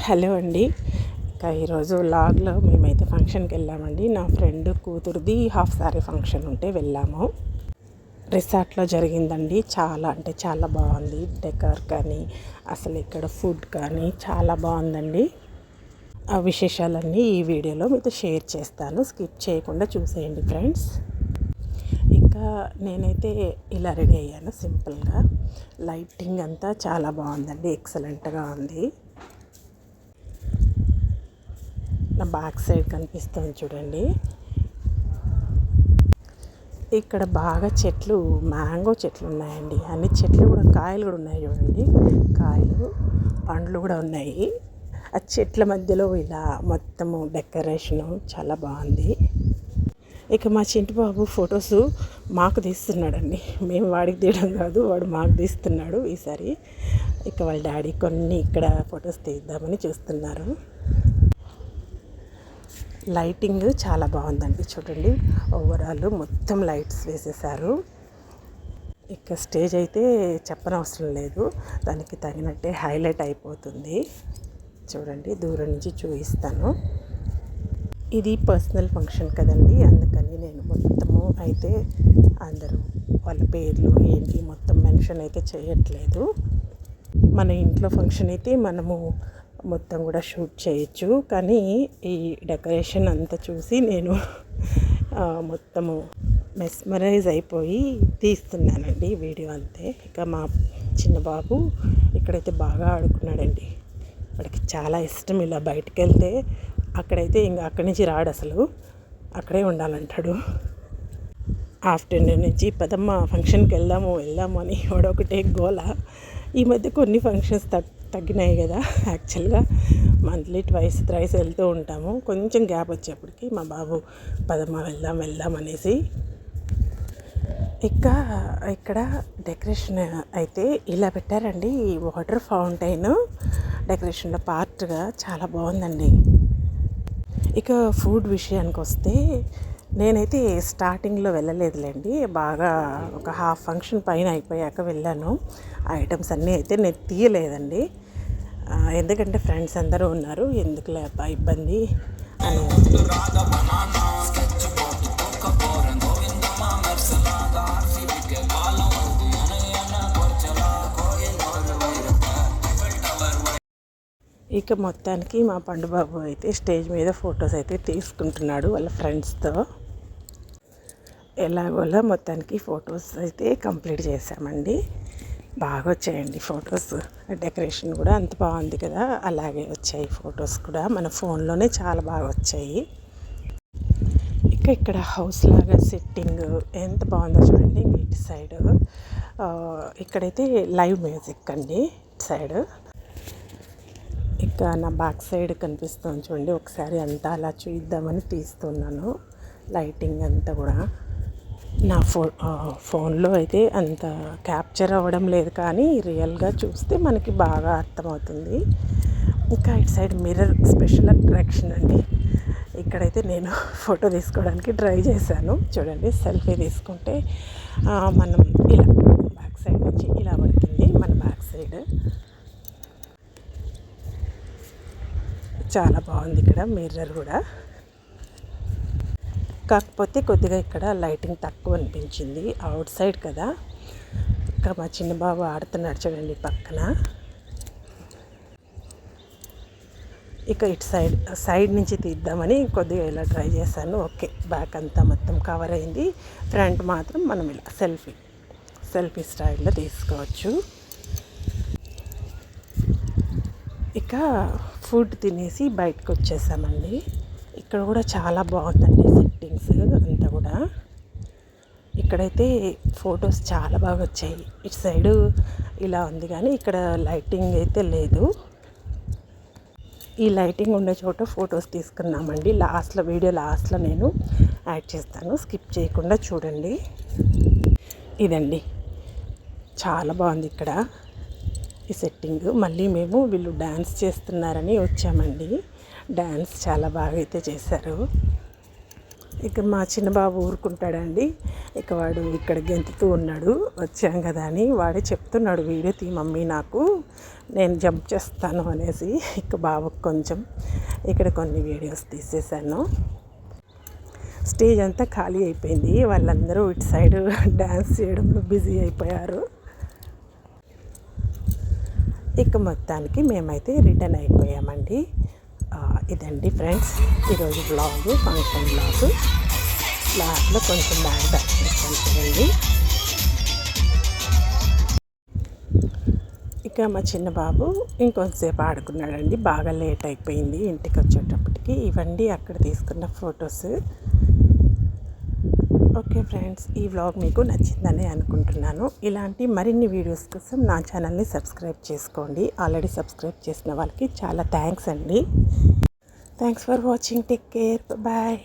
Hello అండి. ఇంకా ఈరోజు వ్లాగ్లో మేమైతే ఫంక్షన్కి వెళ్ళామండి. నా ఫ్రెండ్ కూతురుది హాఫ్ సారీ ఫంక్షన్ ఉంటే వెళ్ళాము. రిసార్ట్లో జరిగిందండి. చాలా అంటే చాలా బాగుంది. డెకర్ కానీ అసలు ఇక్కడ ఫుడ్ కానీ చాలా బాగుందండి. ఆ విశేషాలన్నీ ఈ వీడియోలో మీతో షేర్ చేస్తాను. స్కిప్ చేయకుండా చూసేయండి ఫ్రెండ్స్. ఇంకా నేనైతే ఇలా రెడీ అయ్యాను సింపుల్గా. లైటింగ్ అంతా చాలా బాగుందండి. ఎక్సలెంట్గా ఉంది. నా బ్యాక్ సైడ్ కనిపిస్తుంది చూడండి. ఇక్కడ బాగా చెట్లు, మ్యాంగో చెట్లు ఉన్నాయండి. అన్ని చెట్లు కూడా కాయలు కూడా ఉన్నాయి చూడండి. కాయలు పండ్లు కూడా ఉన్నాయి. ఆ చెట్ల మధ్యలో ఇలా మొత్తము డెకరేషను చాలా బాగుంది. ఇక మా చింటి బాబు ఫొటోస్ మాకు తీస్తున్నాడండి. మేము వాడికి తీయడం కాదు, వాడు మాకు తీస్తున్నాడు ఈసారి. ఇక వాళ్ళ డాడీ కొన్ని ఇక్కడ ఫొటోస్ తీద్దామని చూస్తున్నారు. లైటింగ్ చాలా బాగుందండి చూడండి. ఓవరాల్ మొత్తం లైట్స్ వేసేసారు. ఇక స్టేజ్ అయితే చెప్పనవసరం లేదు, దానికి తగినట్టే హైలైట్ అయిపోతుంది. చూడండి, దూరం నుంచి చూపిస్తాను. ఇది పర్సనల్ ఫంక్షన్ కదండి, అందుకని నేను మొత్తము అయితే అందరూ వాళ్ళ పేర్లు ఏంటి మొత్తం మెన్షన్ అయితే చేయట్లేదు. మన ఇంట్లో ఫంక్షన్ అయితే మనము మొత్తం కూడా షూట్ చేయొచ్చు, కానీ ఈ డెకరేషన్ అంతా చూసి నేను మొత్తము మెస్మరైజ్ అయిపోయి తీస్తున్నానండి వీడియో అంతే. ఇక మా చిన్న బాబు ఇక్కడైతే బాగా ఆడుకున్నాడండి. వాడికి చాలా ఇష్టం ఇలా బయటికి వెళ్తే. అక్కడైతే ఇంకా అక్కడి నుంచి రాడు, అసలు అక్కడే ఉండాలంటాడు. ఆఫ్టర్నూన్ నుంచి పదమ్మ ఫంక్షన్కి వెళ్దాము అని వాడొకటే గోల. ఈ మధ్య కొన్ని ఫంక్షన్స్ తగ్గినాయి కదా. యాక్చువల్గా మంత్లీ థ్రైస్ వెళ్తూ ఉంటాము. కొంచెం గ్యాప్ వచ్చేప్పటికి మా బాబు పదమ్మ వెళ్దాం అనేసి. ఇక్కడ డెకరేషన్ అయితే ఇలా పెట్టారండి. వాటర్ ఫౌంటైన్ డెకరేషన్లో పార్ట్గా చాలా బాగుందండి. ఇక ఫుడ్ విషయానికి వస్తే నేనైతే స్టార్టింగ్లో వెళ్ళలేదులేండి. బాగా ఒక హాఫ్ ఫంక్షన్ పైన అయిపోయాక వెళ్ళాను. ఆ ఐటమ్స్ అన్నీ అయితే నేను తీయలేదండి, ఎందుకంటే ఫ్రెండ్స్ అందరూ ఉన్నారు, ఎందుకులే అబ్బా ఇబ్బంది అని. ఇక మొత్తానికి మా పండుబాబు అయితే స్టేజ్ మీద ఫొటోస్ అయితే తీసుకుంటున్నాడు వాళ్ళ ఫ్రెండ్స్తో. ఎలాగోలా మొత్తానికి ఫొటోస్ అయితే కంప్లీట్ చేసామండి. బాగా వచ్చాయండి ఫొటోస్. డెకరేషన్ కూడా అంత బాగుంది కదా, అలాగే వచ్చాయి ఫొటోస్ కూడా. మన ఫోన్లోనే చాలా బాగా వచ్చాయి. ఇక్కడ హౌస్ లాగా సెట్టింగ్ ఎంత బాగుందో చూడండి. ఇటు సైడ్ ఇక్కడైతే లైవ్ మ్యూజిక్ అండి ఇటు సైడ్. ఇక నా బ్యాక్ సైడ్ కనిపిస్తుంది చూడండి. ఒకసారి అంతా అలా చూద్దామని తీస్తున్నాను. లైటింగ్ అంతా కూడా నా ఫోన్లో అయితే అంత క్యాప్చర్ అవ్వడం లేదు, కానీ రియల్గా చూస్తే మనకి బాగా అర్థమవుతుంది. ఇంకా ఇటు సైడ్ మిర్రర్ స్పెషల్ అట్రాక్షన్ అండి. ఇక్కడైతే నేను ఫోటో తీసుకోవడానికి ట్రై చేశాను. చూడండి, సెల్ఫీ తీసుకుంటే మనం ఇలా బ్యాక్ సైడ్ నుంచి ఇలా పడుతుంది మన బ్యాక్ సైడ్. చాలా బాగుంది ఇక్కడ మిర్రర్ కూడా. కాకపోతే కొద్దిగా ఇక్కడ లైటింగ్ తక్కువ అనిపించింది, అవుట్ సైడ్ కదా. ఇంకా మా చిన్న బాబు ఆడుతున్నాడు చూడండి పక్కన. ఇక ఇటు సైడ్ నుంచి తీద్దామని కొద్దిగా ఇలా ట్రై చేశాను. ఓకే, బ్యాక్ అంతా మొత్తం కవర్ అయింది. ఫ్రంట్ మాత్రం మనం ఇలా సెల్ఫీ స్టైల్లో తీసుకోవచ్చు. ఇక ఫుడ్ తినేసి బయటకు వచ్చేసామండి. ఇక్కడ కూడా చాలా బాగుందండి సెట్టింగ్స్ అంతా కూడా. ఇక్కడైతే ఫొటోస్ చాలా బాగా వచ్చాయి. ఇటు సైడు ఇలా ఉంది, కానీ ఇక్కడ లైటింగ్ అయితే లేదు. ఈ లైటింగ్ ఉండే చోట ఫొటోస్ తీసుకున్నామండి. వీడియో లాస్ట్లో నేను యాడ్ చేస్తాను, స్కిప్ చేయకుండా చూడండి. ఇదండి, చాలా బాగుంది ఇక్కడ ఈ సెట్టింగ్. మళ్ళీ మేము వీళ్ళు డ్యాన్స్ చేస్తున్నారని వచ్చామండి. డ్యాన్స్ చాలా బాగా అయితే చేశారు. ఇక మా చిన్న బాబు ఊరుకుంటాడండి. ఇక వాడు ఇక్కడ గెంతుతూ ఉన్నాడు, వచ్చాం కదా అని. వాడే చెప్తున్నాడు, వీడియో తీ మమ్మీ నాకు, నేను జంప్ చేస్తాను అనేసి. ఇక బాబుకు కొంచెం ఇక్కడ కొన్ని వీడియోస్ తీసేసాను. స్టేజ్ అంతా ఖాళీ అయిపోయింది, వాళ్ళందరూ ఇటు సైడ్ డ్యాన్స్ చేయడంలో బిజీ అయిపోయారు. ఇక మొత్తానికి మేమైతే రిటర్న్ అయిపోయామండి. ఇదండి ఫ్రెండ్స్ ఈరోజు బ్లాగు, ఫంక్షన్ బ్లాగు. లాస్ట్లో కొంచెం డాన్స్ చేస్తాను చూడండి. ఇక మా చిన్న బాబు ఇంకొంతసేపు ఆడుకున్నాడండి. బాగా లేట్ అయిపోయింది ఇంటికి వచ్చేటప్పటికి. ఇవండి అక్కడ తీసుకున్న ఫొటోస్. ఓకే ఫ్రెండ్స్, ఈ వ్లాగ్ మీకు నచ్చిందని అనుకుంటున్నాను. ఇలాంటి మరిన్ని వీడియోస్ కోసం నా ఛానల్ని సబ్స్క్రైబ్ చేసుకోండి. ఆల్రెడీ సబ్స్క్రైబ్ చేసిన వాళ్ళకి చాలా థ్యాంక్స్ అండి. Thanks for watching. Take care. Bye.